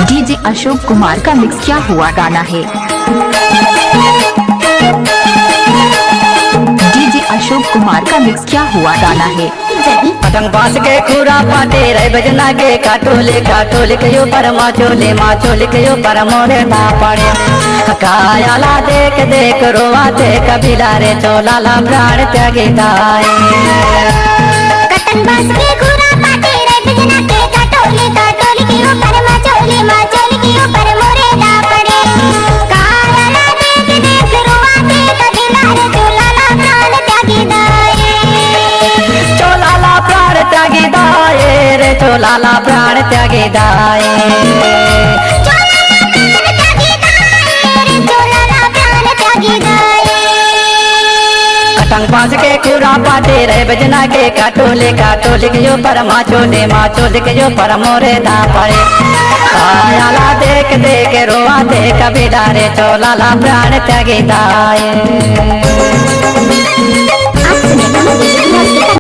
DJ Ashok Kumar का mix क्या हुआ गाना है। डीजे अशोक कुमार का मिक्स क्या हुआ गाना है। पतंग बांस के खूरा पाटे रे बजना के काटोले काटोले के यो पर माचोले के यो पर मोरे ना पड़े कायाला देख देख रोवाते कबीला रे चोला ला प्राण त्यागी दाए। पतंग बांस के खूरा पाटे रे बजना के काटोले काटोले के यो पर माचोले के यो पर मोरे ना पड़े कायाला देख देख रोवाते कबीला रे चोला ला प्राण त्यागी दाए। चोला ला प्राण त्यागी दाए रे चोला ला प्राण त्यागी दाए। पतंग बांस के खूरा पाटे रे बजना के काटोले काटोले के यो पर माचोले के यो पर मोरे ना पड़े कायाला देख देख रोवा दे कबीला रे चोला ला प्राण त्यागी दाए।